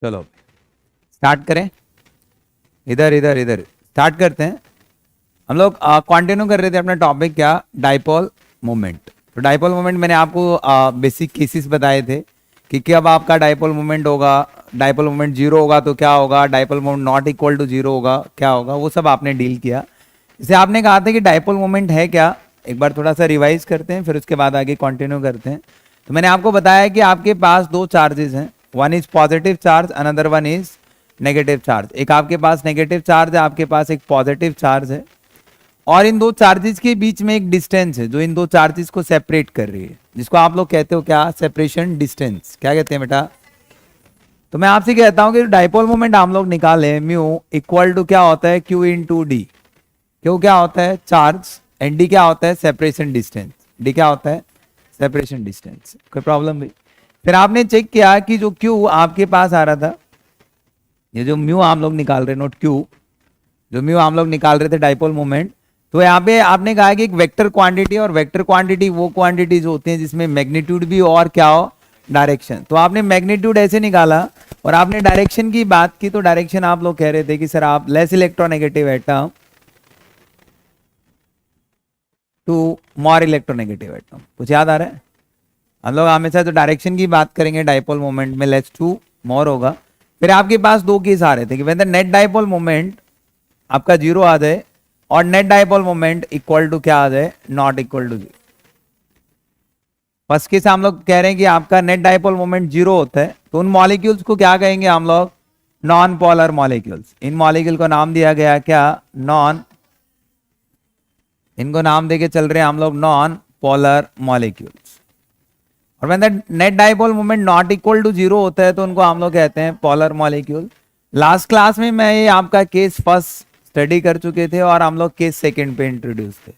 चलो स्टार्ट करें, इधर इधर इधर स्टार्ट करते हैं। हम लोग कंटिन्यू कर रहे थे अपना टॉपिक, क्या, डाइपोल मोमेंट। तो डाइपोल मोमेंट मैंने आपको बेसिक केसेस बताए थे कि कब आपका डाइपोल मोमेंट होगा, डाइपोल मोमेंट जीरो होगा तो क्या होगा, dipole moment not equal to zero होगा क्या होगा, वो सब आपने डील किया। जैसे आपने कहा था कि डाइपोल मोमेंट है क्या, एक बार थोड़ा सा रिवाइज करते हैं, फिर उसके बाद आगे कंटिन्यू करते हैं। तो मैंने आपको बताया कि आपके पास दो चार्जेस हैं, one is positive charge, another one is negative charge. एक आपके पास नेगेटिव चार्ज है, आपके पास एक पॉजिटिव चार्ज है, और इन दो चार्जेस के बीच में एक डिस्टेंस है जो इन दो चार्जेस को सेपरेट कर रही है, जिसको आप लोग कहते हो क्या, सेपरेशन डिस्टेंस। क्या कहते हैं बेटा? तो मैं आपसे कहता हूं कि डाइपोल मोमेंट हम लोग निकालें, म्यू इक्वल टू क्या होता है, क्यू इंटू डी। क्यू क्या होता है, चार्ज, एंड डी क्या होता है, सेपरेशन डिस्टेंस। डी क्या होता है, सेपरेशन डिस्टेंस। कोई प्रॉब्लम भी? फिर आपने चेक किया कि जो क्यू आपके पास आ रहा था, ये जो म्यू हम लोग निकाल रहे, नोट क्यू, जो म्यू हम लोग निकाल रहे थे डाइपोल मोमेंट, तो यहाँ पे आपने कहा कि एक वेक्टर क्वांटिटी, और वेक्टर क्वांटिटी वो क्वांटिटीज होती हैं जिसमें मैग्नीट्यूड भी और क्या हो, डायरेक्शन। तो आपने मैग्नीट्यूड ऐसे निकाला और आपने डायरेक्शन की बात की, तो डायरेक्शन आप लोग कह रहे थे कि सर आप less electronegative atom to more electronegative atom. कुछ याद आ रहा है? हम लोग हमेशा तो डायरेक्शन की बात करेंगे डाइपोल मोमेंट में, लेस टू मोर होगा। फिर आपके पास दो केस आ रहे थे कि when the net dipole moment आपका जीरो आ जाए और net dipole moment equal to क्या आ जाए, not equal to zero. First case हम लोग कह रहे हैं कि आपका नेट डाइपोल मोमेंट जीरो होता है, तो उन मॉलिक्यूल्स को क्या कहेंगे हम लोग, नॉन पोलर मॉलिक्यूल्स। इन मॉलिक्यूल को नाम दिया गया क्या, नॉन, इनको नाम देके चल रहे हैं हम लोग नॉन पोलर मॉलिक्यूल्स। और when the net dipole moment not equal to zero होता है तो उनको हम लोग कहते हैं पोलर मॉलिक्यूल। लास्ट क्लास में मैं ये आपका केस फर्स्ट स्टडी कर चुके थे और हम लोग केस सेकंड पे इंट्रोड्यूस थे।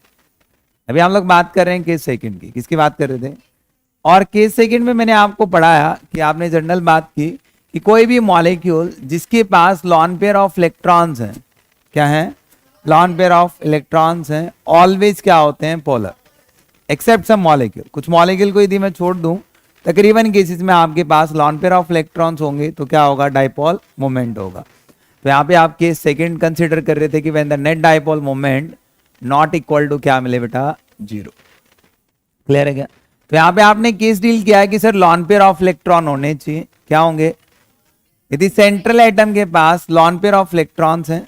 अभी हम लोग बात कर रहे हैं केस सेकंड की। किसकी बात कर रहे थे? और केस सेकंड में मैंने आपको पढ़ाया कि आपने जनरल बात की कि कोई भी मॉलिक्यूल जिसके पास लॉन पेयर ऑफ इलेक्ट्रॉन्स हैं, क्या है, लॉन पेयर ऑफ इलेक्ट्रॉन्स हैं, ऑलवेज क्या होते हैं, पोलर, एक्सेप्ट सम मॉलिक्यूल। कुछ मॉलिक्यूल को यदि मैं छोड़ दूं, तकरीबन केसेस में आपके पास लॉन पेयर ऑफ इलेक्ट्रॉन्स होंगे तो क्या होगा, डाइपोल मोमेंट होगा। तो यहाँ पे आप केस सेकंड कंसीडर कर रहे थे कि when the net dipole moment not equal to क्या मिले बेटा, जीरो। क्लियर है क्या? तो यहाँ पे आपने केस डील किया है कि sir lone pair of electron होने चाहिए, क्या होंगे, यदि सेंट्रल एटम के पास लॉन पेयर ऑफ इलेक्ट्रॉन्स हैं,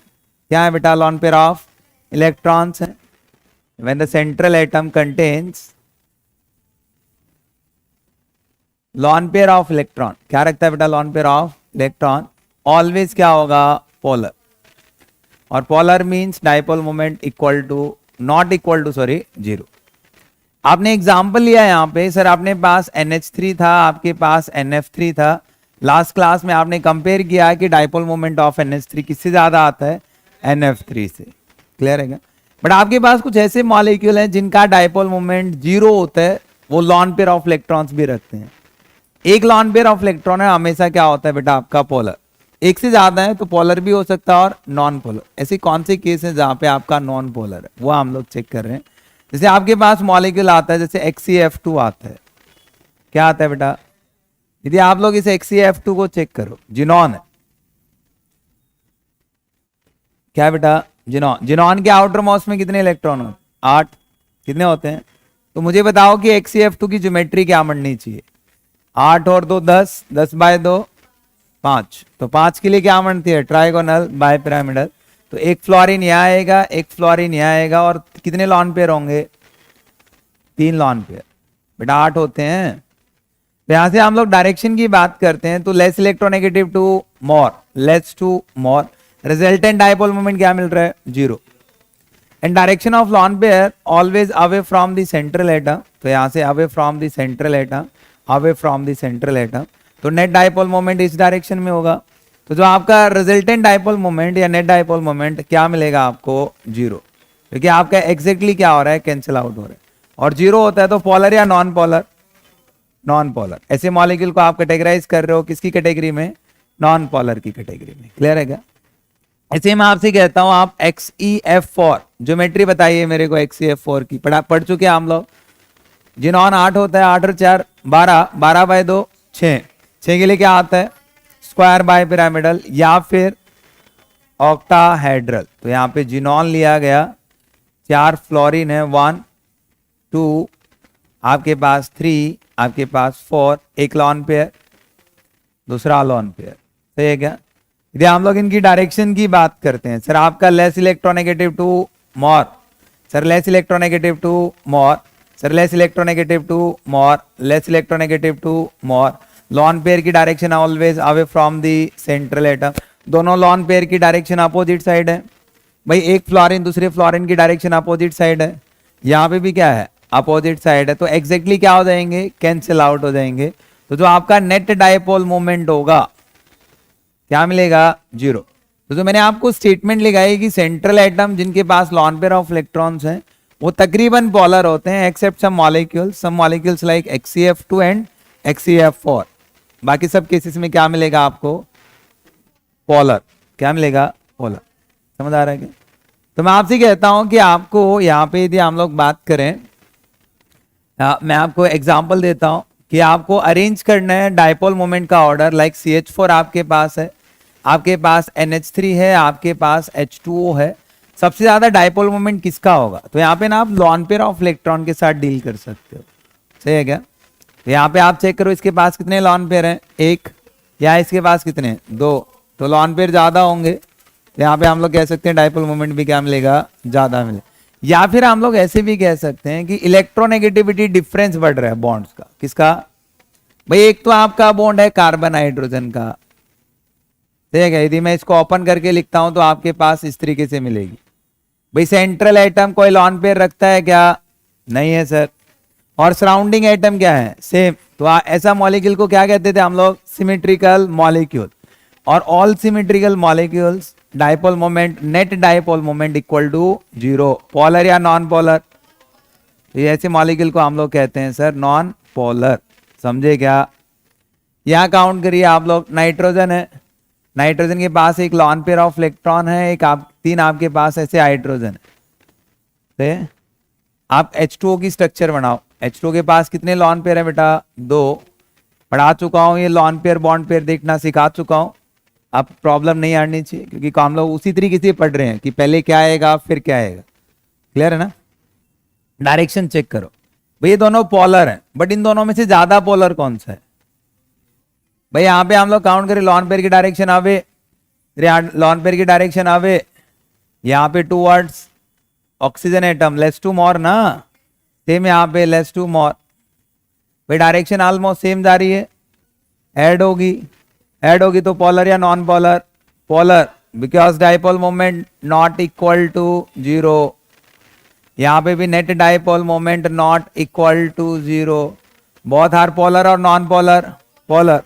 क्या है बेटा, लॉन पेयर ऑफ इलेक्ट्रॉन्स हैं। When the central atom contains lone pair of electron, क्या रखता है बेटा, lone pair of electron, always क्या होगा, पोलर। और polar means dipole moment equal to, not equal to sorry, zero. आपने एग्जांपल लिया यहाँ पे, सर आपने पास NH3 था, आपके पास NF3 था। लास्ट क्लास में आपने कंपेयर किया कि डाइपोल मोमेंट ऑफ NH3 किससे ज्यादा आता है, NF3 से। क्लियर है क्या? बट आपके पास कुछ ऐसे मॉलिक्यूल हैं जिनका डाइपोल मोमेंट जीरो होता है, वो लॉन पेयर ऑफ इलेक्ट्रॉन्स भी रखते हैं। एक लॉन पेयर ऑफ इलेक्ट्रॉन है, हमेशा क्या होता है बेटा, आपका पोलर। एक से ज्यादा है तो पोलर भी हो सकता है और नॉन पोलर। ऐसे कौन से केस है जहां पे आपका नॉन पोलर है, वो हम लोग चेक कर रहे हैं। जैसे आपके पास मॉलिक्यूल आता है, जैसे XeF2 आता है, क्या आता है बेटा, यदि आप लोग इस XeF2 को चेक करो, जिनॉन है, क्या बेटा, जिनॉन। जिनॉन के आउटर मोस्ट में कितने इलेक्ट्रॉन होते हैं, 8। कितने होते हैं? तो मुझे बताओ कि XeF2 की ज्योमेट्री क्या बननी चाहिए, 8 और 2 10, 10 बाय 2 5। तो 5 के लिए क्या बनती है, ट्राइगोनल बाय पिरामिडल। तो एक फ्लोरीन यहाँ आएगा, एक फ्लोरीन यहाँ आएगा, और कितने लॉन पेयर होंगे, 3 लॉन पेयर बेटा, 8 होते हैं। तो यहां से हम लोग डायरेक्शन की बात करते हैं, तो less electronegative to more, less to more, resultant dipole moment क्या मिल रहा है, zero. And direction of lone pair always away from the central atom, तो यहां से away from the central atom, away from the central atom, तो net dipole moment इस direction में होगा। तो जो आपका रिजल्टेंट डाइपोल मोमेंट या नेट डाइपोल मोमेंट क्या मिलेगा आपको, जीरो, क्योंकि आपका एग्जैक्टली क्या हो रहा है, कैंसिल आउट हो रहा है। और जीरो होता है तो पोलर या नॉन पोलर, नॉन पोलर। ऐसे मॉलिक्यूल को आप कैटेगराइज कर रहे हो किसकी कैटेगरी में, नॉन पोलर की कैटेगरी में। क्लियर है क्या? ऐसे मैं आपसे कहता हूं, आप XeF4 ज्योमेट्री बताइए मेरे को, XeF4 की पढ़ चुके हैं हम लोग। जिनॉन 8 होता है, 8 और 4 12, 12 बाय 2 6, 6 के लिए क्या आता है, स्क्वायर बाइपिरामिडल या फिर ऑक्टाहेड्रल। तो यहाँ पे जिनॉन लिया गया, 4 फ्लोरीन है, 1 2 आपके पास 3 आपके पास 4, एक लॉन पेयर दूसरा लॉन पेयर, सही है क्या? यदि हम लोग इनकी डायरेक्शन की बात करते हैं, सर आपका less electronegative to more, sir less electronegative to more, sir less electronegative to more, less electronegative to more. Lone pair की direction always away from the central atom, दोनों लॉन पेयर की direction opposite side है। भाई एक fluorine दूसरे fluorine की direction opposite side है, यहाँ पे भी क्या है, अपोजिट साइड है, तो एग्जैक्टली क्या हो जाएंगे, कैंसिल आउट हो जाएंगे। तो जो आपका नेट डायपोल मोमेंट होगा क्या मिलेगा, 0। तो जो मैंने आपको स्टेटमेंट लिखाई कि सेंट्रल एटम जिनके पास लॉन पेयर ऑफ इलेक्ट्रॉन्स हैं वो तकरीबन पोलर होते हैं, except some molecules like HCF2 and HCF4। बाकी सब केसेस में क्या मिलेगा आपको, पोलर, क्या मिलेगा, पोलर। समझ आ रहा है क्या? तो मैं आपसे कहता हूं कि आपको यहाँ पे यदि हम लोग बात करें, मैं आपको एग्जांपल देता हूं कि आपको अरेंज करना है डायपोल मोमेंट का ऑर्डर, लाइक CH4 आपके पास है, आपके पास NH3 है, आपके पास H2O है, सबसे ज्यादा डायपोल मोमेंट किसका होगा? तो यहाँ पे ना आप लॉन पेयर ऑफ इलेक्ट्रॉन के साथ डील कर सकते हो, सही है क्या? तो यहाँ पे आप चेक करो इसके पास कितने लॉन पेयर हैं, 1, या इसके पास कितने, 2, तो लॉन पेयर ज्यादा होंगे, तो यहाँ पे हम लोग कह सकते हैं डायपोल मोमेंट भी क्या मिलेगा, ज्यादा मिले। या फिर हम लोग ऐसे भी कह सकते हैं कि इलेक्ट्रोनेगेटिविटी डिफरेंस बढ़ रहा है बॉन्ड्स का, किसका? भाई एक तो आपका बॉन्ड है कार्बन हाइड्रोजन का, ठीक है, यदि मैं इसको ओपन करके लिखता हूं तो आपके पास इस तरीके से मिलेगी। भाई सेंट्रल एटम कोई लॉन पेयर रखता है क्या? नहीं है सर। और सराउंडिंग एटम क्या है, सेम। तो ऐसा मॉलिक्यूल को क्या कहते थे हम लोग, सिमेट्रिकल मॉलिक्यूल। और all symmetrical molecules dipole moment, net dipole moment equal to 0, polar या नॉन पोलर। तो ये ऐसे मॉलिक्यूल को हम लोग कहते हैं सर नॉन पोलर, समझे क्या? यहां काउंट करिए आप लोग, नाइट्रोजन है, नाइट्रोजन के पास एक लॉन पेयर ऑफ इलेक्ट्रॉन है, एक 3 आपके पास ऐसे हाइड्रोजन है। तो आप H2O की स्ट्रक्चर बनाओ, H2O के पास कितने लॉन पेयर है बेटा, 2। पढ़ा चुका हूं, ये लॉन पेयर बॉन्ड पेयर देखना सिखा चुका हूं, अब प्रॉब्लम नहीं आनी चाहिए, क्योंकि हम लोग उसी तरीके से पढ़ रहे हैं कि पहले क्या आएगा फिर क्या आएगा, क्लियर है ना? डायरेक्शन चेक करो, भाई ये दोनों पोलर हैं, बट इन दोनों में से ज्यादा पोलर कौन सा है? भाई यहाँ पे हम लोग काउंट करें, लॉन पेयर की डायरेक्शन आवे, लॉन पेयर की डायरेक्शन आवे यहाँ पे towards oxygen atom, less to more ना, सेम यहाँ पे लेस टू मोर। भाई डायरेक्शन ऑलमोस्ट सेम जा रही है, ऐड होगी तो पोलर या non polar, polar, because dipole moment not equal to 0। यहाँ पे भी net dipole moment not equal to 0। Both are polar और non polar, polar,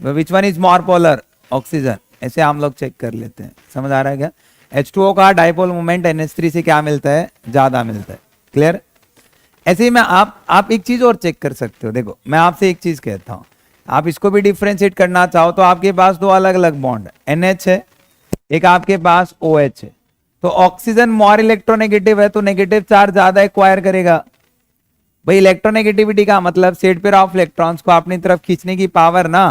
which one is more polar, oxygen. ऐसे हम लोग चेक कर लेते हैं, समझ आ रहा है क्या? H2O का डायपोल मोमेंट NH3 से क्या मिलता है, ज्यादा मिलता है, क्लियर? ऐसे ही मैं आप एक चीज और चेक कर सकते हो, देखो मैं आपसे एक चीज कहता हूं, आप इसको भी डिफ्रेंशिएट करना चाहो तो आपके पास 2 अलग अलग बॉन्ड है, NH है, एक आपके पास OH है। तो ऑक्सीजन मोर इलेक्ट्रोनेगेटिव है तो नेगेटिव चार्ज ज्यादा एक्वायर करेगा। भाई इलेक्ट्रोनेगेटिविटी का मतलब सेट पेयर ऑफ इलेक्ट्रॉन्स को अपनी तरफ खींचने की पावर ना।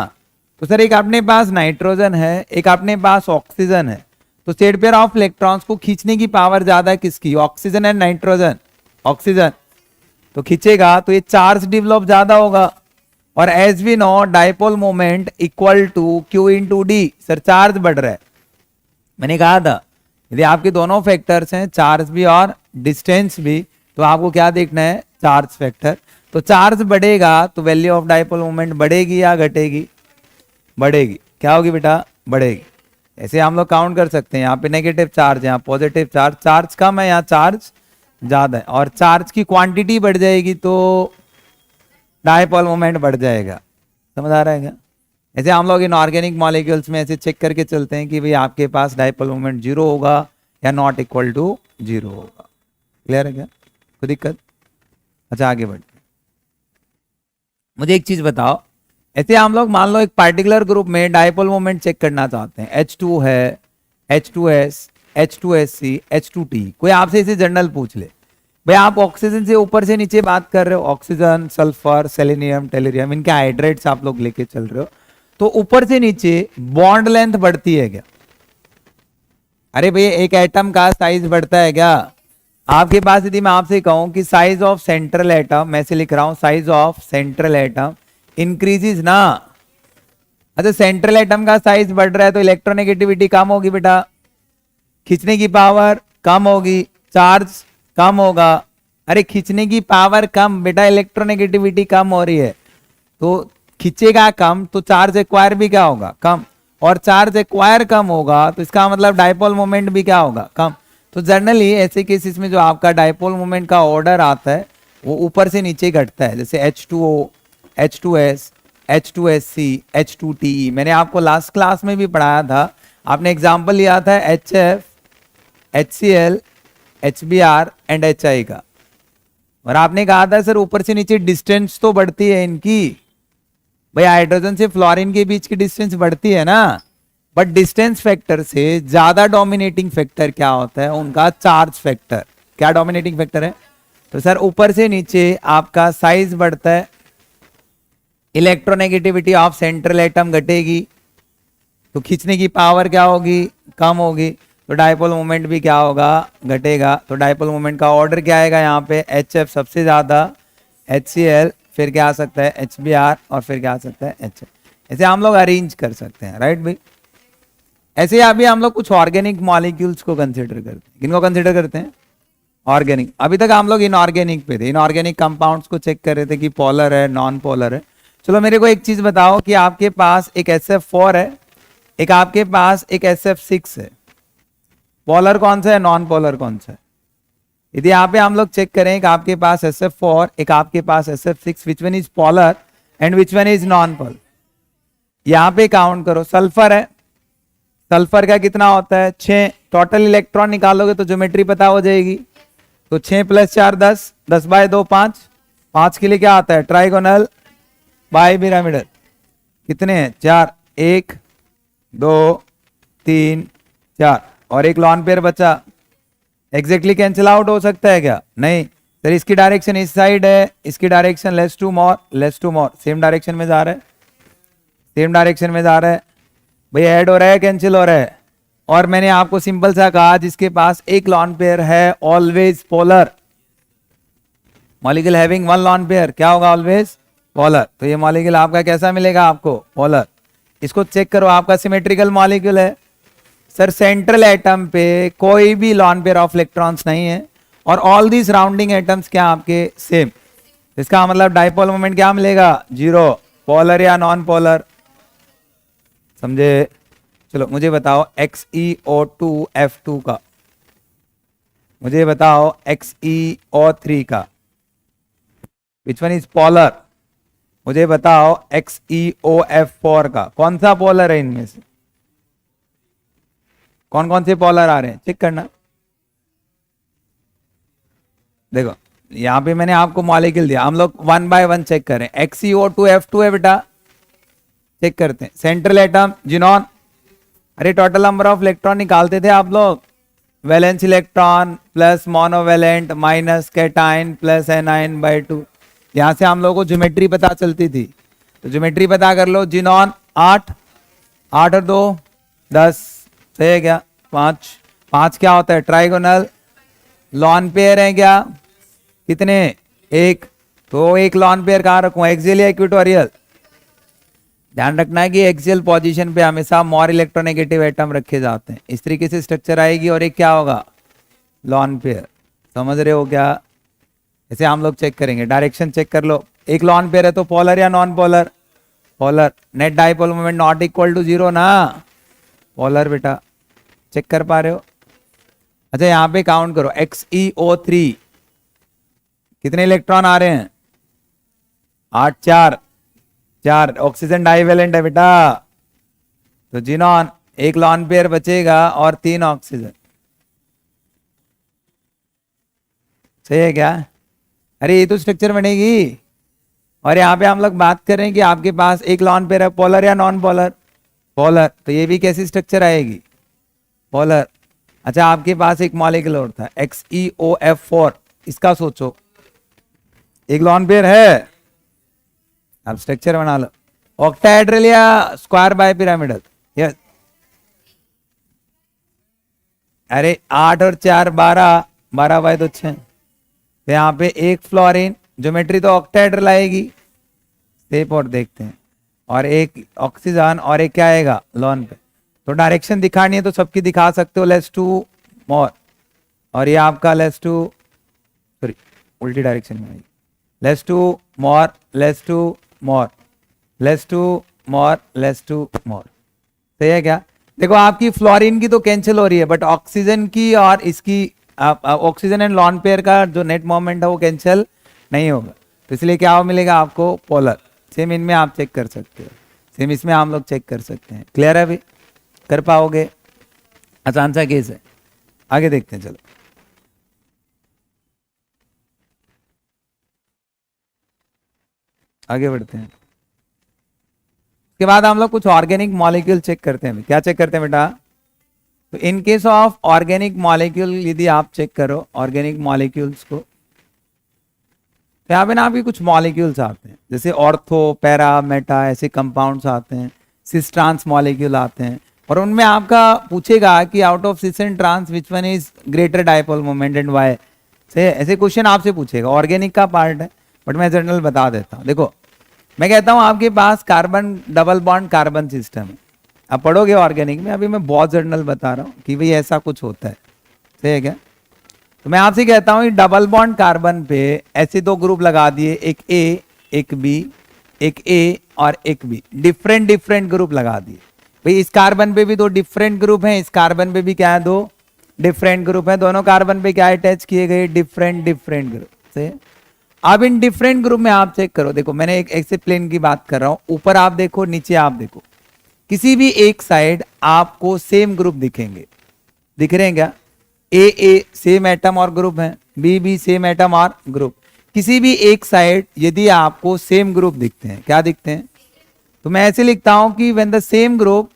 तो सर एक अपने पास नाइट्रोजन है, एक अपने पास ऑक्सीजन है, तो सेट पेयर ऑफ इलेक्ट्रॉन्स को खींचने की पावर ज्यादा किसकी, ऑक्सीजन एंड नाइट्रोजन, ऑक्सीजन। तो खींचेगा तो ये चार्ज डेवलप ज्यादा होगा। और as we know dipole moment equal to Q into d, sir charge बढ़ रहा है, मैंने कहा था यदि आपके दोनों फैक्टर्स हैं, चार्ज भी और डिस्टेंस भी, तो आपको क्या देखना है, चार्ज फैक्टर। तो चार्ज बढ़ेगा तो वैल्यू ऑफ डायपोल मोमेंट बढ़ेगी या घटेगी, बढ़ेगी। क्या होगी बेटा, बढ़ेगी। ऐसे हम लोग काउंट कर सकते हैं, यहाँ पे नेगेटिव चार्ज, यहाँ पॉजिटिव चार्ज, चार्ज कम है यहाँ चार्ज ज्यादा है, और चार्ज की क्वांटिटी बढ़ जाएगी तो डायपोल मोमेंट बढ़ जाएगा। समझ आ रहा है क्या? ऐसे हम लोग इन ऑर्गेनिक मॉलिक्यूल्स में ऐसे चेक करके चलते हैं कि भाई आपके पास डायपोल मोमेंट 0 होगा या नॉट इक्वल टू 0 होगा। क्लियर है क्या? कोई दिक्कत? अच्छा आगे बढ़ते, मुझे एक चीज बताओ, ऐसे हम लोग मान लो एक पार्टिकुलर ग्रुप में डायपोल मोमेंट चेक करना चाहते हैं, H2 है, H2S, H2SC, H2T, कोई आपसे इसे जनरल पूछ ले, भाई आप ऑक्सीजन से ऊपर से नीचे बात कर रहे हो, ऑक्सीजन, सल्फर, सेलेनियम, टेलरियम, इनके हाइड्रेट्स आप लोग लेके चल रहे हो, तो ऊपर से नीचे बॉन्ड लेंथ बढ़ती है क्या? अरे भैया एक एटम का साइज बढ़ता है क्या? आपके पास यदि मैं आपसे कहूं कि साइज ऑफ सेंट्रल एटम, मैं से लिख रहा हूं size of central atom increases ना। अच्छा सेंट्रल एटम का साइज बढ़ रहा है तो इलेक्ट्रोनेगेटिविटी कम होगी बेटा, खींचने की पावर कम होगी, चार्ज कम होगा। अरे खींचने की पावर कम बेटा, इलेक्ट्रोनेगेटिविटी कम हो रही है, तो खींचेगा कम तो चार्ज एक्वायर भी क्या होगा? कम। और चार्ज एक्वायर कम होगा तो इसका मतलब डाइपोल मोमेंट भी क्या होगा? कम। तो जनरली ऐसे केसेस में जो आपका डाइपोल मोमेंट का ऑर्डर आता है वो ऊपर से नीचे घटता है, जैसे H2O, H2S, H2SC, H2TE। मैंने आपको लास्ट क्लास में भी पढ़ाया था, आपने एग्जाम्पल लिया था HF, HCl, HBr and HI का, और आपने कहा था सर ऊपर से नीचे डिस्टेंस तो बढ़ती है इनकी। भाई हाइड्रोजन से फ्लोरीन के बीच की डिस्टेंस बढ़ती है ना, बट डिस्टेंस फैक्टर से ज्यादा डोमिनेटिंग फैक्टर क्या होता है? उनका चार्ज फैक्टर। क्या डोमिनेटिंग फैक्टर है? तो सर ऊपर से नीचे आपका साइज बढ़ता है, इलेक्ट्रोनेगेटिविटी ऑफ सेंट्रल एटम घटेगी, तो खींचने की पावर क्या होगी? कम होगी, तो डाइपोल मोमेंट भी क्या होगा? घटेगा। तो डाइपोल मोमेंट का ऑर्डर क्या आएगा यहाँ पे? HF सबसे ज्यादा, HCl, फिर क्या आ सकता है? HBr, और फिर क्या आ सकता है? HF। ऐसे हम लोग अरेंज कर सकते हैं, राइट भाई? ऐसे अभी हम लोग कुछ ऑर्गेनिक मॉलिक्यूल्स को कंसिडर करते हैं। किनको कंसिडर करते हैं? ऑर्गेनिक। अभी तक हम लोग इनऑर्गेनिक पे थे, इनऑर्गेनिक कंपाउंड्स को चेक कर रहे थे कि पोलर है, नॉन पोलर है। चलो मेरे को एक चीज बताओ कि आपके पास एक SF4 है, एक आपके पास एक SF6 है, पोलर कौन सा है, नॉन पोलर कौन सा है? यदि यहाँ पे हम लोग चेक करें कि आपके पास SF4, एक आपके पास SF6, which one is polar and which one is non polar? यहाँ पे काउंट करो। सल्फर है, सल्फर का कितना होता है? 6। टोटल इलेक्ट्रॉन निकालोगे तो ज्योमेट्री पता हो जाएगी। तो 6 + 4 10, 10/2 5, 5 के लिए क्या आता है? Trigonal bipyramidal. कितने हैं? 4। 1 2 3 4, और एक लॉन पेयर बचा। एग्जैक्टली कैंसिल आउट हो सकता है क्या? नहीं सर, इसकी डायरेक्शन इस साइड है, इसकी direction less to more, less to more, same direction में जा रहा है, सेम डायरेक्शन में जा रहा है। भाई ऐड हो रहा है, कैंसिल हो रहा है। और मैंने आपको सिंपल सा कहा जिसके पास एक लॉन पेयर है always polar, molecule having one lone pair क्या होगा? Always polar. तो ये मॉलिक्यूल आपका कैसा मिलेगा आपको? पोलर। इसको चेक करो, आपका सिमेट्रिकल मॉलिक्यूल है। सर सेंट्रल एटम पे कोई भी लॉन पेयर ऑफ इलेक्ट्रॉन्स नहीं है, और ऑल दी सराउंडिंग एटम्स क्या आपके? सेम। इसका मतलब डाइपोल मोमेंट क्या मिलेगा? 0। पोलर या नॉन पोलर? समझे? चलो मुझे बताओ XeO2F2 का, मुझे बताओ XeO3 का, विच वन इज पोलर? मुझे बताओ XeOF4 का, कौन सा पोलर है इनमें से? कौन कौन से पोलर आ रहे हैं चेक करना। देखो यहां पे मैंने आपको मॉलिक्यूल दिया, हम लोग 1 बाय 1 चेक करें। XeO2F2 है बेटा, चेक करते हैं। सेंट्रल एटम जिनॉन, अरे टोटल नंबर ऑफ इलेक्ट्रॉन निकालते थे आप लोग, valence electron plus monovalent minus cation plus Ni/2। यहां से हम लोगों को ज्योमेट्री पता चलती थी, तो ज्योमेट्री पता कर लो। जिनॉन 8, 8 और 2 10, सही है क्या? 5, 5 क्या होता है? ट्राइगोनल। लॉन पेयर है क्या? कितने? 1। तो एक लॉन पेयर कहाँ रखूं? एक्सियल या इक्वेटोरियल? ध्यान रखना है कि एक्सियल पोजीशन पे हमेशा मोर इलेक्ट्रोनेगेटिव एटम रखे जाते हैं। इस तरीके से स्ट्रक्चर आएगी, और एक क्या होगा? Lone pair. समझ रहे हो क्या? ऐसे हम लोग चेक करेंगे, डायरेक्शन चेक कर लो। एक लॉन पेयर है तो पोलर या non polar? Polar. Net dipole moment not equal to 0 ना, पोलर बेटा। चेक कर पा रहे हो? अच्छा यहाँ पे काउंट करो, XeO3 कितने इलेक्ट्रॉन आ रहे हैं? 8 4 4, ऑक्सीजन डाइवेलेंट है बेटा, तो जिनॉन एक लॉन पेयर बचेगा और 3 ऑक्सीजन। सही है क्या? अरे ये तो स्ट्रक्चर बनेगी। और यहाँ पे हम लोग बात कर रहे हैं कि आपके पास एक लॉन पेयर है, पोलर या नॉन पोलर? पोलर। तो ये भी कैसी स्ट्रक्चर आएगी? पोलर। अच्छा आपके पास एक मॉलिक्यूल और था XeOF4, इसका सोचो, एक लॉन पेयर है, आप स्ट्रक्चर बना लो। ऑक्टाहेड्रल या स्क्वायर बाय पिरामिडल? यस। अरे 8 और 4 12, 12 बाय तो 6। तो यहाँ पे एक फ्लोरीन, ज्योमेट्री तो ऑक्टाहेड्रल आएगी, स्टेप और देखते हैं, और एक ऑक्सीजन और एक क्या आएगा लॉन पे। तो डायरेक्शन दिखानी है तो सबकी दिखा सकते हो, लेस टू मोर, और ये आपका लेस टू, सॉरी उल्टी डायरेक्शन में आएगी, less to more, less to more, less to more, less to more. सही है क्या? देखो आपकी फ्लोरीन की तो कैंसिल हो रही है, बट ऑक्सीजन की और इसकी ऑक्सीजन एंड लॉन पेयर का जो नेट मोमेंट है वो कैंसिल नहीं होगा, तो इसलिए क्या मिलेगा आपको पोलर। सेम इनमें आप चेक कर सकते हो, सेम इसमें हम लोग चेक कर सकते हैं। क्लियर है अभी? कर पाओगे? आसान सा केस है। आगे देखते हैं, चलो आगे बढ़ते हैं। उसके बाद हम लोग कुछ ऑर्गेनिक मॉलिक्यूल चेक करते हैं। क्या चेक करते हैं बेटा? तो in case of organic molecule यदि आप चेक करो ऑर्गेनिक मॉलिक्यूल्स को, तो यहाँ पे ना अभी कुछ मॉलिक्यूल्स आते हैं, जैसे ऑर्थो, पैरा, मेटा, ऐसे कंपाउंड्स आते हैं, सिस ट्रांस मॉलिक्यूल आते हैं, और उनमें आपका पूछेगा कि out of cis and trans which one is greater dipole moment and why. से ऐसे क्वेश्चन आपसे पूछेगा, ऑर्गेनिक का पार्ट है, बट मैं जनरल बता देता हूँ। देखो मैं कहता हूँ आपके पास carbon double bond carbon system है, आप पढ़ोगे ऑर्गेनिक में, अभी मैं बहुत जनरल बता रहा हूँ कि भाई ऐसा कुछ होता है। सही है क्या? तो मैं आपसे कहता हूँ डबल बॉन्ड कार्बन पे ऐसे दो ग्रुप लगा दिए, एक ए एक बी, एक ए और एक बी, डिफरेंट डिफरेंट ग्रुप लगा दिए। भाई इस कार्बन पे भी दो डिफरेंट ग्रुप हैं, इस कार्बन पे भी क्या है दो डिफरेंट ग्रुप हैं, दोनों कार्बन पे क्या अटैच किए गए डिफरेंट डिफरेंट ग्रुप से। अब इन डिफरेंट ग्रुप में आप चेक करो, देखो मैंने एक ऐसे प्लेन की बात कर रहा हूं, ऊपर आप देखो नीचे आप देखो, किसी भी एक साइड आपको सेम ग्रुप दिखेंगे, दिख रहे हैं क्या? ए सेम एटम और ग्रुप है, बी सेम एटम और ग्रुप। किसी भी एक साइड यदि आपको सेम ग्रुप दिखते हैं, क्या दिखते हैं? तो मैं ऐसे लिखता हूं कि व्हेन द सेम ग्रुप,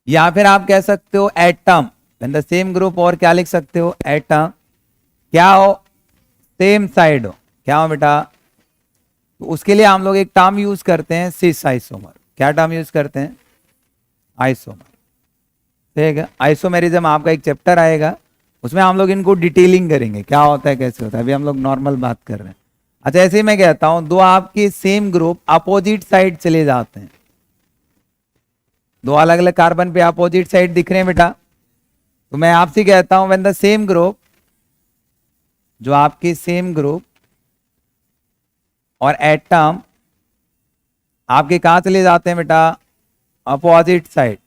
या फिर आप कह सकते हो atom, when the same group, और क्या लिख सकते हो एटम, क्या हो सेम साइड हो, क्या हो बेटा? तो उसके लिए हम लोग एक टर्म यूज करते हैं सिस आइसोमर। क्या टर्म यूज करते हैं? आइसोमर। ठीक है, आइसोमेरिज्म आपका एक चैप्टर आएगा, उसमें हम लोग इनको डिटेलिंग करेंगे, क्या होता है कैसे होता है, अभी हम लोग नॉर्मल बात कर रहे हैं। अच्छा ऐसे ही मैं कहता हूं दो आपके सेम ग्रुप अपोजिट साइड चले जाते हैं, दो अलग अलग कार्बन पे अपोजिट साइड दिख रहे हैं बेटा, तो मैं आपसे कहता हूं व्हेन द सेम ग्रुप, जो आपके सेम ग्रुप और एटम आपके कहां चले जाते हैं बेटा? Opposite side.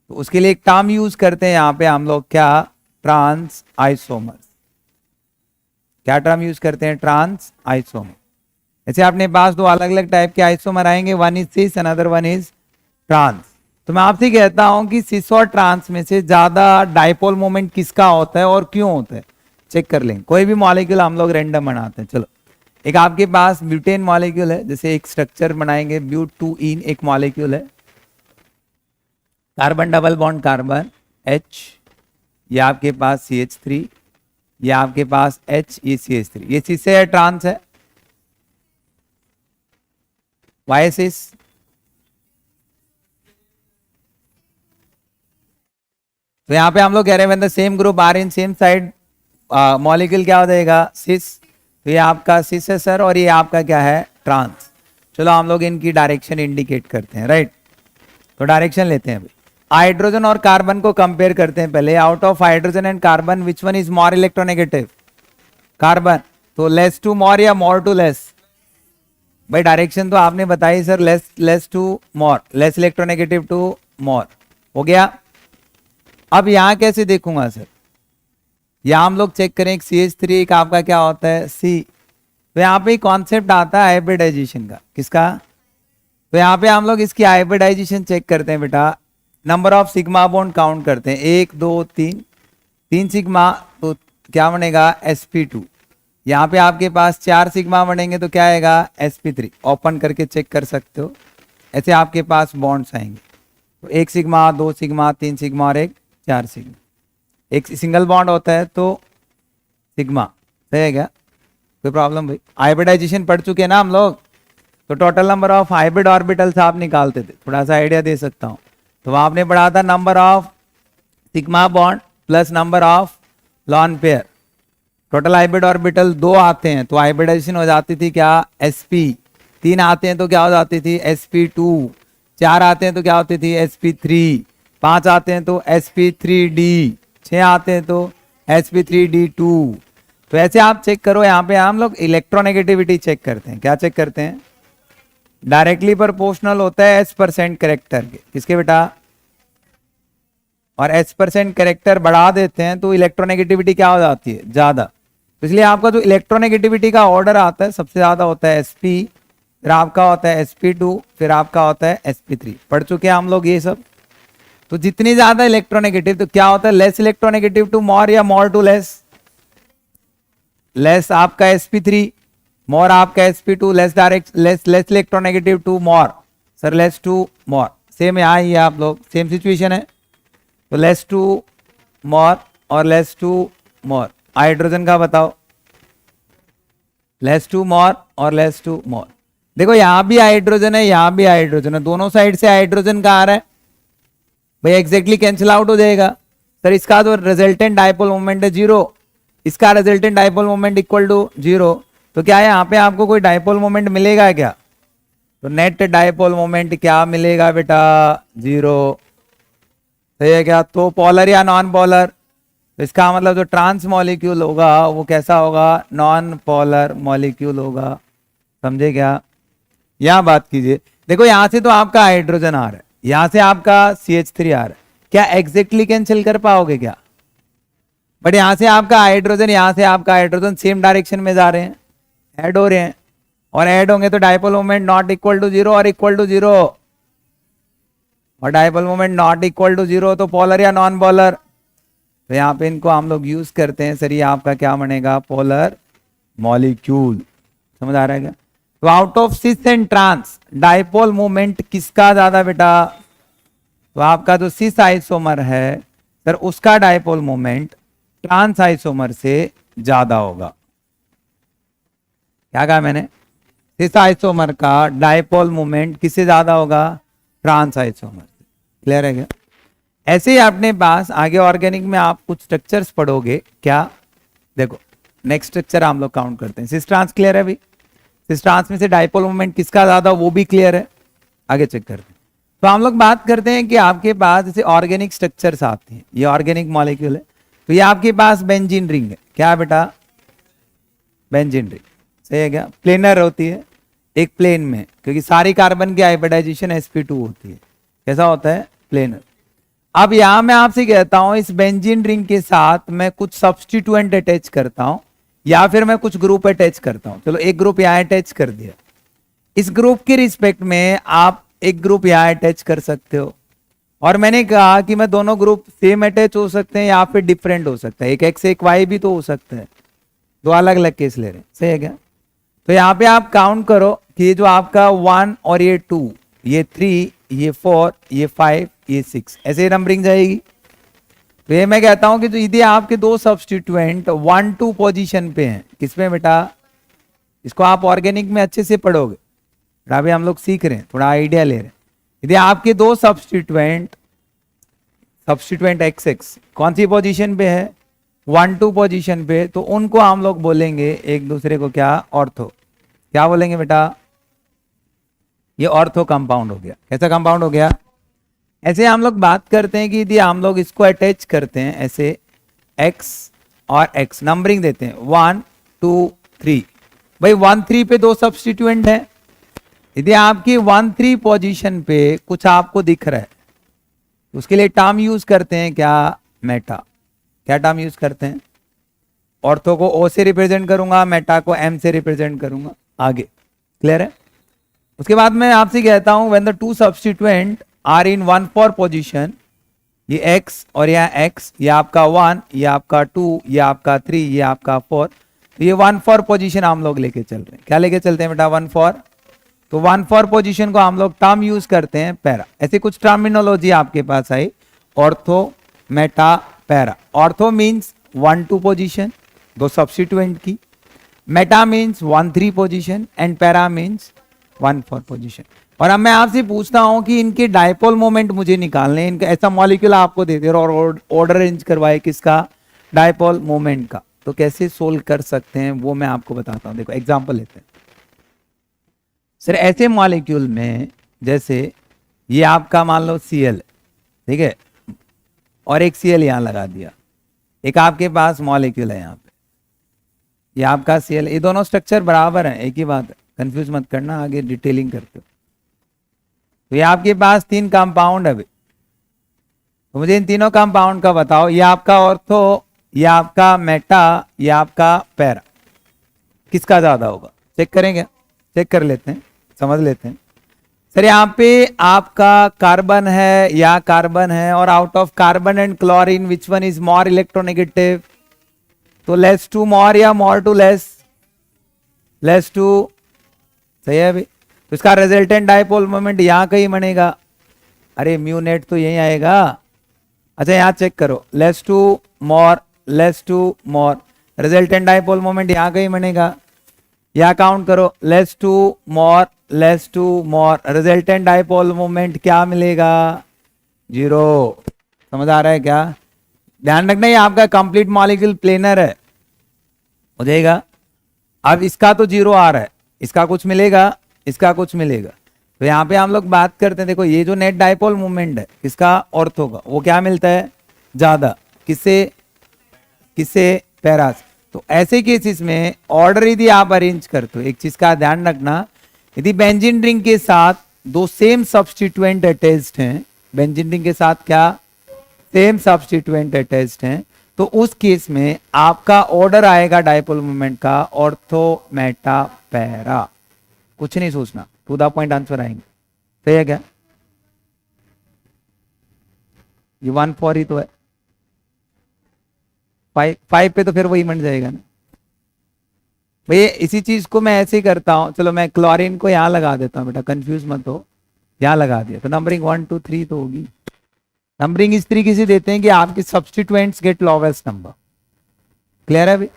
तो उसके लिए एक टर्म यूज करते हैं यहां पे हम लोग, क्या? Trans isomer. क्या टर्म यूज करते हैं? Trans isomer. ऐसे आपने पास दो अलग अलग टाइप के आइसोमर आएंगे, one is cis, another one is trans. तो मैं आपसे कहता हूं कि सिस और ट्रांस में से ज्यादा डाइपोल मोमेंट किसका होता है और क्यों होता है, चेक कर लेंगे। कोई भी मॉलिक्यूल हम लोग रैंडम बनाते हैं। चलो एक आपके पास ब्यूटेन मॉलिक्यूल है, जैसे एक स्ट्रक्चर बनाएंगे ब्यूट 2 इन, एक मॉलिक्यूल है, carbon double bond carbon H, ये आपके पास CH3, ये आपके पास H, ये CH3, ये सिस है ट्रांस है? Why cis? तो यहां पे हम लोग कह रहे हैं when the same group are in same side, molecule क्या हो जाएगा? सिस। तो ये आपका सिस है सर, और ये आपका क्या है? ट्रांस। चलो हम लोग इनकी डायरेक्शन इंडिकेट करते हैं, राइट? तो डायरेक्शन लेते हैं अभी, हाइड्रोजन और कार्बन को कंपेयर करते हैं पहले। Out of hydrogen and carbon which one is more electronegative? Carbon. तो लेस टू मोर या मोर टू लेस? भाई डायरेक्शन तो आपने बताई sir, less to more, less electronegative to more, हो गया। अब यहां कैसे देखूंगा सर? यहां हम लोग चेक करें, एक CH3, एक आपका क्या होता है C। तो यहाँ पे कॉन्सेप्ट आता है हाइब्रिडाइजेशन का, किसका? तो यहाँ पे हम लोग इसकी हाइब्रिडाइजेशन चेक करते हैं बेटा, number of sigma bond count करते हैं, 1 2 3, 3 सिग्मा, तो क्या बनेगा? sp2। यहाँ पे आपके पास 4 सिग्मा बनेंगे तो क्या आएगा? sp3। ओपन करके चेक कर सकते हो, ऐसे आपके पास बॉन्ड्स आएंगे, तो 1 सिग्मा, 2 सिग्मा, 3 सिग्मा और एक 4 सिग्मा। एक सिंगल बॉन्ड होता है तो सिग्मा। सही है क्या? कोई प्रॉब्लम? भाई हाइब्रिडाइजेशन पढ़ चुके हैं ना हम लोग, तो total number of hybrid orbitals आप निकालते थे, थोड़ा सा आइडिया दे सकता हूं। तो आपने पढ़ा था number of sigma bond plus number of lone pair. Total hybrid orbital 2 आते हैं तो हाइब्रिडाइजेशन हो जाती थी क्या, sp। 3 आते हैं तो क्या हो जाती थी, sp2। 4 आते हैं तो क्या होती थी, sp3। 5 आते हैं तो sp3d। 6 आते हैं तो sp3d2। तो ऐसे आप चेक करो, यहाँ पे हम लोग इलेक्ट्रोनेगेटिविटी चेक करते हैं। क्या चेक करते हैं, डायरेक्टली प्रोपोर्शनल होता है s% करेक्टर के, किसके बेटा, और s% करेक्टर बढ़ा देते हैं तो इलेक्ट्रोनेगेटिविटी क्या हो जाती है, ज्यादा। तो इसलिए आपका जो इलेक्ट्रोनेगेटिविटी का ऑर्डर आता है सबसे ज्यादा होता है sp, फिर आपका होता है sp2, फिर आपका होता है sp3। पढ़ चुके हैं हम लोग ये सब। तो जितनी ज्यादा इलेक्ट्रोनेगेटिव तो क्या होता है, लेस इलेक्ट्रोनेगेटिव टू मोर या मोर टू लेस। लेस आपका sp3, मोर आपका sp2, less direct less electronegative to more, sir less to more. Same यहाँ ही है, आप लोग सेम सिचुएशन है। तो लेस टू मोर और लेस टू मोर। हाइड्रोजन का बताओ, लेस टू मोर और लेस टू मोर। देखो यहां भी हाइड्रोजन है, यहां भी हाइड्रोजन है, दोनों साइड से हाइड्रोजन का आ रहा है भाई, एग्जैक्टली कैंसिल आउट हो जाएगा। सर इसका तो रिजल्टेंट डाइपोल मोमेंट है 0, इसका resultant dipole moment equal to 0। तो क्या है यहाँ पे आपको कोई डाइपोल मोमेंट मिलेगा क्या, तो नेट डाइपोल मोमेंट क्या मिलेगा बेटा, 0। सही है क्या, तो पोलर या नॉन पोलर, तो इसका मतलब जो ट्रांस मॉलिक्यूल होगा वो कैसा होगा, नॉन पोलर मॉलिक्यूल होगा। समझे क्या, यहां बात कीजिए। देखो यहां से तो आपका हाइड्रोजन आ रहा है, यहां से आपका CH3 आ रहा है, क्या एग्जैक्टली कैंसिल कर पाओगे क्या, बट यहां से आपका हाइड्रोजन, यहां से आपका हाइड्रोजन सेम डायरेक्शन में जा रहे हैं, ऐड हो रहे हैं, और ऐड होंगे तो dipole moment not equal to 0 और इक्वल टू 0, और dipole moment not equal to 0 तो पोलर या नॉन पोलर। तो यहाँ पे इनको हम लोग यूज करते हैं, सर ये आपका क्या बनेगा, पोलर मॉलिक्यूल। समझ आ रहा है क्या, तो out of cis and trans dipole moment किसका ज्यादा बेटा, तो आपका जो सिस आइसोमर है सर उसका डाइपोल मोमेंट ट्रांस आइसोमर से ज्यादा होगा। क्या कहा मैंने, सिस आइसोमर का डाइपोल मोमेंट किससे ज्यादा होगा, ट्रांस आइसोमर से। क्लियर है क्या, ऐसे ही अपने पास आगे ऑर्गेनिक में आप कुछ स्ट्रक्चर्स पढ़ोगे। क्या, देखो नेक्स्ट स्ट्रक्चर हम लोग काउंट करते हैं, सिस ट्रांस। क्लियर है भाई, सिस ट्रांस में से डाइपोल मोमेंट किसका ज्यादा, वो भी क्लियर है। आगे चेक करते हैं। तो हम लोग बात करते हैं कि आपके पास जैसे ऑर्गेनिक स्ट्रक्चर्स आते हैं, ये ऑर्गेनिक मॉलिक्यूल है, तो ये आपके पास बेंजीन रिंग है। क्या बेटा, बेंजीन रिंग। सही है क्या, प्लेनर होती है एक प्लेन में, क्योंकि सारी कार्बन की हाइब्रिडाइजेशन sp2 होती है। कैसा होता है, प्लेनर। अब यहां मैं आपसे कहता हूं इस बेंजीन रिंग के साथ मैं कुछ सब्स्टिट्यूएंट अटैच करता हूं या फिर मैं कुछ ग्रुप अटैच करता हूं। चलो एक ग्रुप यहां अटैच कर दिया, इस ग्रुप के रिस्पेक्ट में आप एक ग्रुप यहां अटैच कर सकते हो, और मैंने कहा कि मैं दोनों ग्रुप सेम अटैच हो सकते हैं या फिर डिफरेंट हो सकता है, एक एक्स एक वाई भी तो हो सकता है, दो अलग अलग केस ले रहे हैं। सही है क्या, तो यहाँ पे आप काउंट करो कि जो आपका 1 और ये 2, ये 3, ये 4, ये 5, ये 6, ऐसे नंबरिंग जाएगी। तो ये मैं कहता हूं कि जो यदि आपके दो सब्स्टिट्यूएंट 1-2 पोजीशन पे हैं, किसमें बेटा, इसको आप ऑर्गेनिक में अच्छे से पढ़ोगे, अभी हम लोग सीख रहे हैं, थोड़ा आइडिया ले रहे हैं। यदि आपके दो सब्स्टिट्यूएंट XX कौन सी पोजीशन पे है, 1-2 पोजीशन पे, तो उनको हम लोग बोलेंगे एक दूसरे को क्या, ऑर्थो। क्या बोलेंगे बेटा, ये ऑर्थो कंपाउंड हो गया। कैसा कंपाउंड हो गया, ऐसे हम लोग बात करते हैं कि यदि हम लोग इसको अटैच करते हैं ऐसे x और x, नंबरिंग देते हैं 1 2 3, भाई 1 3 पे दो सब्स्टिट्यूएंट है। यदि आपकी 1 3 पोजीशन पे कुछ आपको दिख रहा है, उसके लिए टर्म यूज करते हैं क्या, मेटा। क्या टर्म यूज करते हैं, ऑर्थो को O से रिप्रेजेंट करूंगा, मेटा को M से रिप्रेजेंट करूंगा। आगे क्लियर है। उसके बाद मैं आपसे कहता हूं when the two substituent are in 1-4 position, ये x और यहाँ x, ये आपका 1, ये आपका 2, ये आपका 3, ये आपका 4, तो ये 1-4 पोजीशन हम लोग लेके चल रहे हैं। क्या लेके चलते हैं बेटा, 1-4। तो 1-4 पोजीशन को हम लोग टर्म यूज करते हैं पैरा। ऐसे कुछ टर्मिनोलॉजी आपके पास आई, ortho, meta, para. Ortho means 1-2 position दो सब्स्टिट्यूएंट की, meta means 1-3 position, and para means 1 4 position. और अब मैं आपसे पूछता हूं कि इनके डायपोल मोमेंट मुझे निकालने हैं, इनका ऐसा मॉलिक्यूल आपको दे दे और ऑर्डर अरेंज करवाए किसका, डायपोल मोमेंट का, तो कैसे सोल्व कर सकते हैं वो मैं आपको बताता हूं। देखो एग्जांपल लेते हैं सर, ऐसे मॉलिक्यूल में जैसे ये आपका मान लो Cl, ठीक है, और एक Cl यहां लगा दिया, एक आपके पास मॉलिक्यूल है यहाँ पे, ये आपका Cl, ये दोनों स्ट्रक्चर बराबर हैं, एक ही बात है, कंफ्यूज मत करना, आगे डिटेलिंग करते हो। तो ये आपके पास 3 कंपाउंड है अभी, तो मुझे इन तीनों कंपाउंड का बताओ, ये आपका ऑर्थो, ये आपका मेटा, ये आपका पैरा, किसका ज्यादा होगा? चेक करेंगे, चेक कर लेते हैं, समझ लेते हैं। सर यहाँ पे आपका कार्बन है या कार्बन है, और out of carbon and chlorine which one is more electronegative? तो लेस टू मोर या more to less? Less to, सही है अभी। तो इसका रिजल्टेंट डायपोल मोमेंट यहां कहीं बनेगा, अरे म्यू नेट तो यही आएगा। अच्छा यहां चेक करो, less to more, less to more, resultant dipole moment यहां कहीं बनेगा, या काउंट करो, less to more, less to more, resultant dipole moment क्या मिलेगा? 0। समझ आ रहा है क्या? ध्यान रखना ये आपका कंप्लीट मॉलिक्यूल प्लेनर है, हो जाएगा। अब इसका तो 0 आ रहा है, इसका कुछ मिलेगा, इसका कुछ मिलेगा, तो यहाँ पे हम लोग बात करते हैं, देखो ये जो नेट डायपोल मूवमेंट है किसका, ऑर्थो का, वो क्या मिलता है ज्यादा, किससे, किससे, पैरा से। तो ऐसे केसेस में ऑर्डर यदि आप अरेंज करते हो, एक चीज का ध्यान रखना, यदि बेंजीन रिंग के साथ 2 सेम सब्स्टिट्यूएंट अटैच्ड हैं, बेंजीन रिंग के साथ क्या, सेम सब्स्टिट्यूएंट अटैच्ड हैं, तो उस केस में आपका ऑर्डर आएगा डायपोल मोमेंट का ऑर्थो मेटा पैरा, कुछ नहीं सोचना, टू द पॉइंट आंसर आएंगे। सही है क्या? ये 1 4 ही तो है, 5 पे तो फिर वही बन जाएगा ना भैया। इसी चीज को मैं ऐसे ही करता हूं, चलो मैं क्लोरीन को यहां लगा देता हूं बेटा, कंफ्यूज मत हो, यहां लगा दिया तो नंबरिंग 1 2 3 तो होगी। नंबरिंग इस तरीके से देते हैं कि आपके substituents get lowest number, clear है अभी?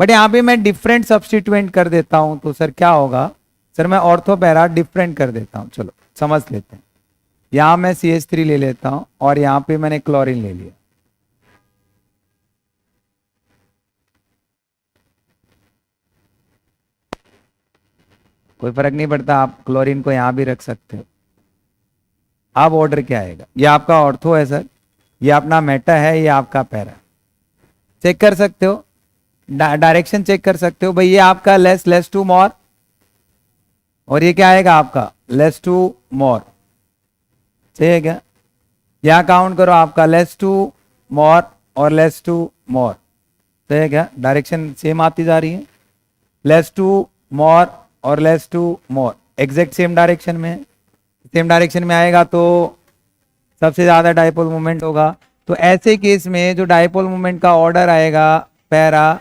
बट यहाँ पे मैं डिफरेंट सब्स्टिट्यूएंट कर देता हूं, तो सर क्या होगा, सर मैं ऑर्थो पैरा डिफरेंट कर देता हूं, चलो समझ लेते हैं। यहां मैं CH3 ले लेता हूं और यहां पे मैंने क्लोरीन ले लिया, कोई फर्क नहीं पड़ता, आप क्लोरीन को यहां भी रख सकते हो। अब ऑर्डर क्या आएगा, ये आपका ऑर्थो है सर, ये अपना मेटा है, ये आपका पैरा, चेक कर सकते हो, डायरेक्शन चेक कर सकते हो भाई, ये आपका लेस, लेस टू मोर, और ये क्या आएगा आपका लेस टू मोर, सही है क्या? यहां काउंट करो, आपका लेस टू मोर और लेस टू मोर, सही है क्या? डायरेक्शन सेम आती जा रही है, लेस टू मोर और less to more, exact same direction में, सेम डायरेक्शन में आएगा तो सबसे ज्यादा डायपोल मोमेंट होगा। तो ऐसे केस में जो डायपोल मोमेंट का ऑर्डर आएगा पैरा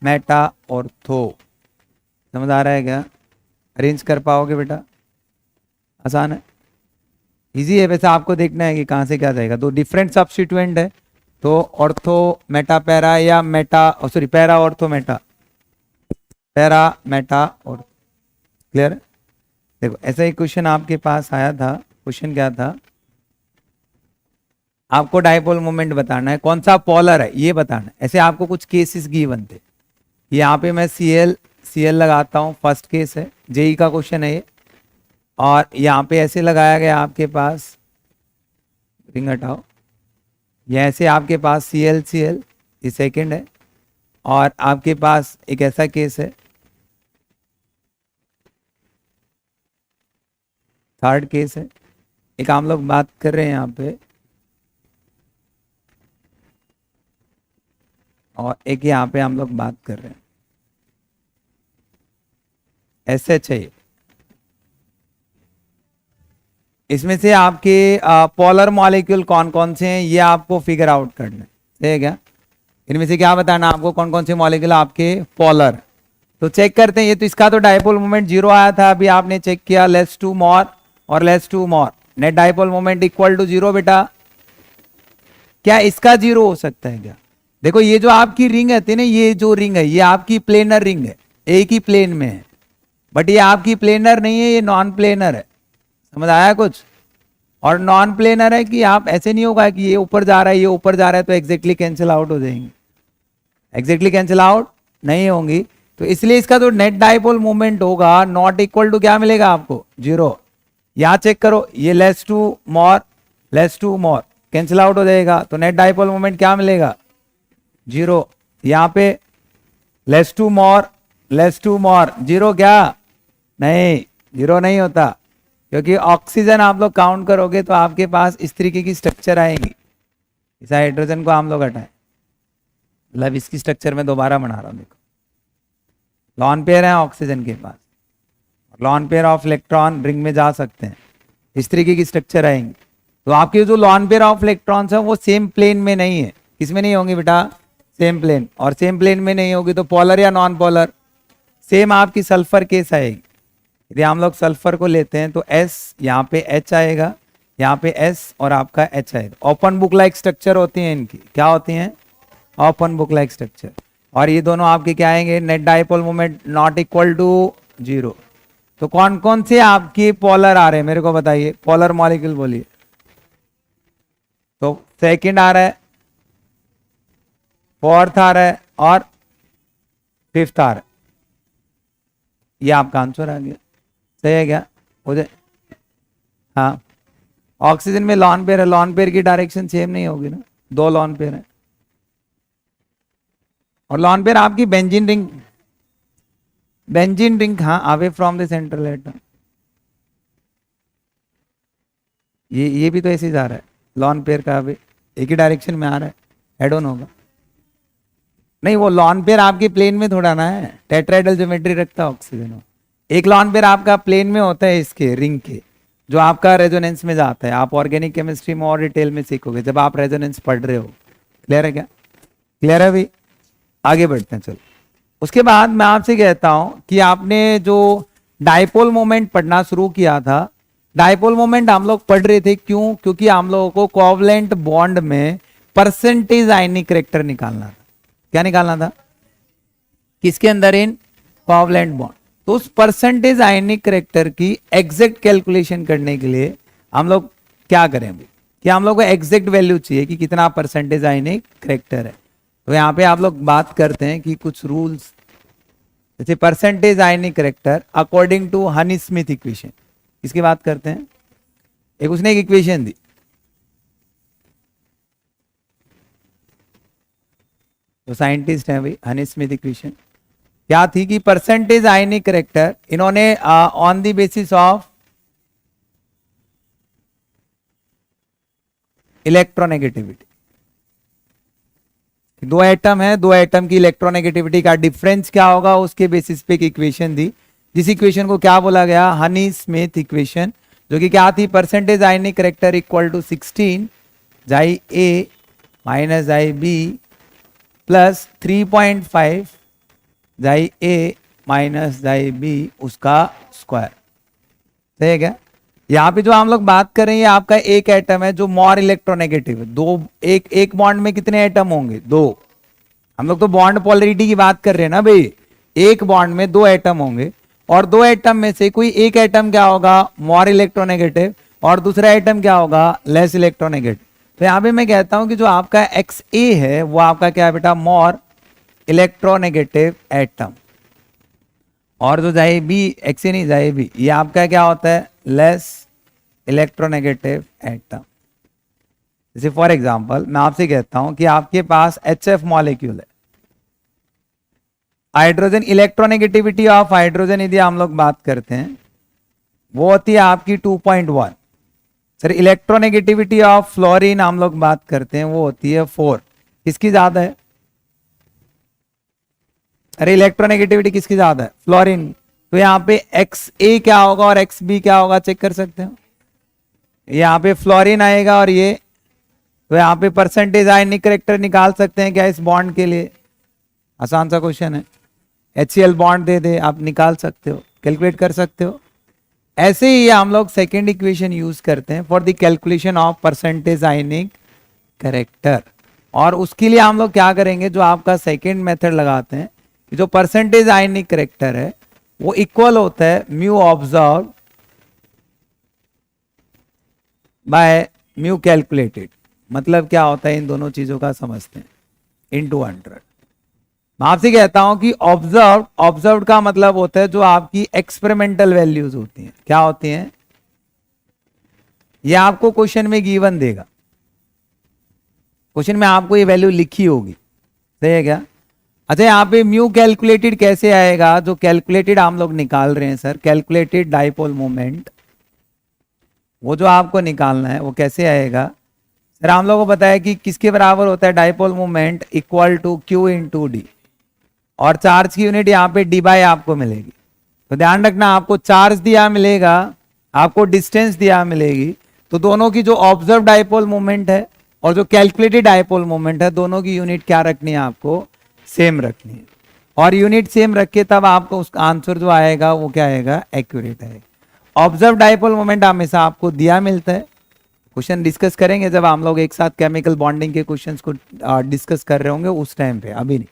मेटा ऑर्थो, समझ आ रहा है क्या? अरेंज कर पाओगे बेटा? आसान है, इजी है, वैसे आपको देखना है कि कहां से क्या जाएगा। दो डिफरेंट सब्स्टिट्यूएंट है, तो ऑर्थो मेटा पैरा या Meta sorry para ortho meta, para Meta और, क्लियर है? देखो ऐसा ही क्वेश्चन आपके पास आया था, क्वेश्चन क्या था, आपको डायपोल मोमेंट बताना है, कौन सा पोलर है ये बताना है। ऐसे आपको कुछ केसेस गिवन थे, यहाँ पे मैं Cl लगाता हूँ, फर्स्ट केस है, जेई का क्वेश्चन है ये, और यहाँ पे ऐसे लगाया गया आपके पास, रिंग हटाओ, ये ऐसे आपके पास Cl ये सेकंड है, और आपके पास एक ऐसा केस है, थर्ड केस है, एक हम लोग बात कर रहे हैं यहाँ पे, और एक यहाँ पे हम लोग बात कर रहे हैं SH है। इसमें से आपके पोलर मॉलिक्यूल कौन कौन से हैं ये आपको फिगर आउट करना है, ठीक है क्या? इनमें से क्या बताना आपको, कौन कौन से मॉलिक्यूल आपके पोलर। तो चेक करते हैं, ये तो इसका तो डायपोल मोमेंट 0 आया था, अभी आपने चेक किया लेस टू मोर और less to more, net dipole moment equal to 0 बेटा। क्या इसका 0 हो सकता है क्या? देखो ये जो आपकी रिंग है ना, ये जो रिंग है ये आपकी प्लेनर रिंग है, एक ही प्लेन में है, बट ये आपकी प्लेनर नहीं है, ये नॉन प्लेनर है। समझ आया कुछ? और नॉन प्लेनर है कि आप ऐसे नहीं होगा कि ये ऊपर जा रहा है, ये ऊपर जा रहा है तो एग्जैक्टली कैंसिल आउट हो जाएंगे, एग्जैक्टली कैंसिल आउट नहीं होंगी। तो इसलिए इसका जो नेट डाइपोल मोमेंट होगा नॉट इक्वल टू क्या मिलेगा आपको? 0। यहां चेक करो, ये less to more cancel out हो जाएगा, तो नेट डाइपोल मोमेंट क्या मिलेगा? 0। यहाँ पे लेस टू मोर 0 क्या? नहीं, 0 नहीं होता, क्योंकि ऑक्सीजन आप लोग काउंट करोगे तो आपके पास इस तरीके की स्ट्रक्चर आएगी। इस हाइड्रोजन को हम लोग हटाएं, मतलब इसकी स्ट्रक्चर में दोबारा बना रहा हूं। देखो, लॉन पेयर है ऑक्सीजन के पास, lone pair of electron ring में जा सकते हैं, इस तरीके की स्ट्रक्चर आएंगी। तो आपके जो लॉन पेयर ऑफ इलेक्ट्रॉन्स है वो सेम प्लेन में नहीं है। किसमें नहीं होंगे बेटा? Same plane. और सेम प्लेन में नहीं होगी तो पोलर या नॉन पोलर? सेम आपकी सल्फर केस आएगी। यदि हम लोग सल्फर को लेते हैं तो S यहाँ पे H आएगा, यहाँ पे S और आपका H आएगा। ओपन बुक लाइक स्ट्रक्चर होती हैं इनकी। क्या होती हैं? Open book like structure. और ये दोनों आपके क्या आएंगे? Net dipole moment not equal to 0। तो कौन कौन से आपके पोलर आ रहे हैं मेरे को बताइए? पोलर मॉलिक्यूल बोलिए। तो सेकंड आ रहा है, फोर्थ आ रहा है और फिफ्थ आ रहा है। ये आपका आंसर आ गया। सही है क्या? उधर हाँ, ऑक्सीजन में लॉन पेयर है, लॉन पेयर की डायरेक्शन सेम नहीं होगी ना, 2 लॉन पेयर है। और लॉन पेयर आपकी बेंजीन रिंग हाँ, away from the central atom. ये भी तो ऐसे ही जा रहा है, लॉन पेयर का अवे एक ही डायरेक्शन में आ रहा है, हेड ऑन होगा। नहीं, वो लॉन पेयर आपके प्लेन में थोड़ा ना है, टेट्राहेड्रल ज्योमेट्री रखता है ऑक्सीजन। एक लॉन पेयर आपका प्लेन में होता है इसके रिंग के, जो आपका रेजोनेंस में जाता है। आप ऑर्गेनिक केमिस्ट्री में और डिटेल में सीखोगे जब आप रेजोनेंस पढ़ रहे हो। क्लियर है क्या? क्लियर है भाई? आगे बढ़ते हैं, चलो। उसके बाद मैं आपसे कहता हूं कि आपने जो डाइपोल मोमेंट पढ़ना शुरू किया था, डाइपोल मोमेंट हम लोग पढ़ रहे थे क्यों? क्योंकि हम लोगों को कोवलेंट बॉन्ड में परसेंटेज आयनिक कैरेक्टर निकालना था। क्या निकालना था? किसके अंदर? इन कोवलेंट बॉन्ड। तो उस परसेंटेज आयनिक कैरेक्टर की एग्जैक्ट कैलकुलेशन करने के लिए हम लोग क्या करें अभी? कि हम लोग को एग्जैक्ट वैल्यू चाहिए कि कितना परसेंटेज आयनिक कैरेक्टर है। तो यहाँ पे आप लोग बात करते हैं कि कुछ रूल्स, जैसे percentage ionic character according to Hannay Smith equation. किसकी बात करते हैं? एक उसने एक इक्वेशन दी, तो साइंटिस्ट है भाई, हनी स्मिथ इक्वेशन क्या थी? कि परसेंटेज आयनिक कैरेक्टर इन्होंने on the basis of electronegativity, 2 atom है, 2 एटम की इलेक्ट्रोनेगेटिविटी का डिफरेंस क्या होगा उसके बेसिस पे एक इक्वेशन दी, जिस इक्वेशन को क्या बोला गया? Hannay Smith equation. जो कि क्या थी? Percentage ionic character equal to 16 जाई ए माइनस जाई बी प्लस 3.5 जाई ए माइनस जाई बी उसका स्क्वायर। सही है क्या? यहाँ पे जो हम लोग बात कर रहे हैं आपका एक एटम है जो मोर इलेक्ट्रोनेगेटिव है। एक बॉन्ड में कितने एटम होंगे? 2। हम लोग तो बॉन्ड पोलरिटी की बात कर रहे हैं ना भाई। एक बॉन्ड में 2 एटम होंगे और 2 एटम में से कोई एक एटम क्या होगा? मोर इलेक्ट्रोनेगेटिव, और दूसरा एटम क्या होगा? Less electronegative. तो यहाँ पे मैं कहता हूं कि जो आपका एक्स ए है वो आपका क्या है बेटा? मोर इलेक्ट्रोनेगेटिव एटम। और जो जाए बी, एक्स ए नहीं जाए बी, ये आपका क्या होता है? Less electronegative atom. जैसे फॉर एग्जांपल मैं आपसे कहता हूं कि आपके पास HF मॉलिक्यूल है, हाइड्रोजन, इलेक्ट्रोनेगेटिविटी ऑफ हाइड्रोजन यदि हम लोग बात करते हैं वो होती है आपकी 2.1। सर इलेक्ट्रोनेगेटिविटी ऑफ फ्लोरीन हम लोग बात करते हैं वो होती है 4। किसकी ज्यादा है? अरे इलेक्ट्रोनेगेटिविटी किसकी ज्यादा है? फ्लोरीन। तो यहाँ पे एक्स ए क्या होगा और एक्स बी क्या होगा चेक कर सकते हो। यहाँ पे फ्लोरीन आएगा और ये, तो यहाँ पे परसेंटेज आयनिक कैरेक्टर निकाल सकते हैं क्या इस बॉन्ड के लिए? आसान सा क्वेश्चन है। HCl बॉन्ड दे दे, आप निकाल सकते हो, कैलकुलेट कर सकते हो। ऐसे ही हम लोग सेकेंड इक्वेशन यूज करते हैं for the calculation of percentage ionic character. और उसके लिए हम लोग क्या करेंगे? जो आपका सेकेंड मेथड लगाते हैं, जो परसेंटेज आयनिक कैरेक्टर है वो इक्वल होता है mu observe by mu calculated. मतलब क्या होता है इन दोनों चीजों का समझते हैं। इनटू 100, मैं आपसे कहता हूं कि ऑब्जर्व का मतलब होता है जो आपकी एक्सपेरिमेंटल वैल्यूज होती हैं। क्या होती हैं? ये आपको क्वेश्चन में गिवन देगा, क्वेश्चन में आपको ये वैल्यू लिखी होगी, सही है क्या? अच्छा, यहाँ पे म्यू कैलकुलेटेड कैसे आएगा? जो कैलकुलेटेड हम लोग निकाल रहे हैं सर, कैलकुलेटेड डाइपोल मोमेंट, वो जो आपको निकालना है वो कैसे आएगा सर? हम लोगों को पता है कि किसके बराबर होता है dipole moment, equal to Q into D, और चार्ज की यूनिट यहाँ पे डी बाई आपको मिलेगी। तो ध्यान रखना, आपको चार्ज दिया मिलेगा, आपको डिस्टेंस दिया मिलेगी, तो दोनों की जो ऑब्जर्व डाइपोल मोमेंट है और जो कैलकुलेटेड डाइपोल मोमेंट है, दोनों की यूनिट क्या रखनी है? आपको सेम रखनी है। और यूनिट सेम रख के तब आपको उसका आंसर जो आएगा वो क्या आएगा? एक्यूरेट आएगा। ऑब्जर्व डाइपोल मोमेंट हमेशा आपको दिया मिलता है। क्वेश्चन डिस्कस करेंगे जब हम लोग एक साथ केमिकल बॉन्डिंग के क्वेश्चंस को डिस्कस कर रहे होंगे, उस टाइम पे, अभी नहीं।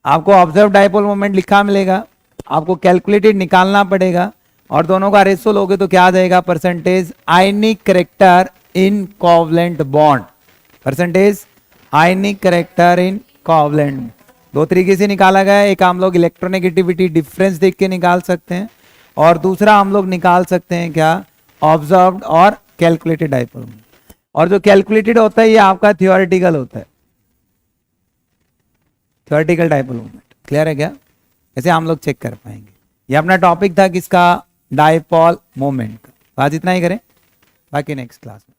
आपको ऑब्जर्व डाइपोल मोमेंट लिखा मिलेगा, आपको कैलकुलेटेड निकालना पड़ेगा, और दोनों का रेशो लोगे तो क्या आ जाएगा? Percentage ionic character in covalent bond, percentage ionic character in covalent. दो तरीके से निकाला गया है, एक हम लोग इलेक्ट्रोनेगेटिविटी डिफरेंस देख के निकाल सकते हैं, और दूसरा हम लोग निकाल सकते हैं क्या? ऑब्जर्व्ड और कैलकुलेटेड डाइपोल मोमेंट। और जो कैलकुलेटेड होता है ये आपका थियोरेटिकल होता है, थियोरेटिकल डाइपोल मोमेंट। क्लियर है क्या? ऐसे हम लोग चेक कर पाएंगे। ये अपना टॉपिक था किसका? डाइपोल मोमेंट का। आज इतना ही करें, बाकी नेक्स्ट क्लास में।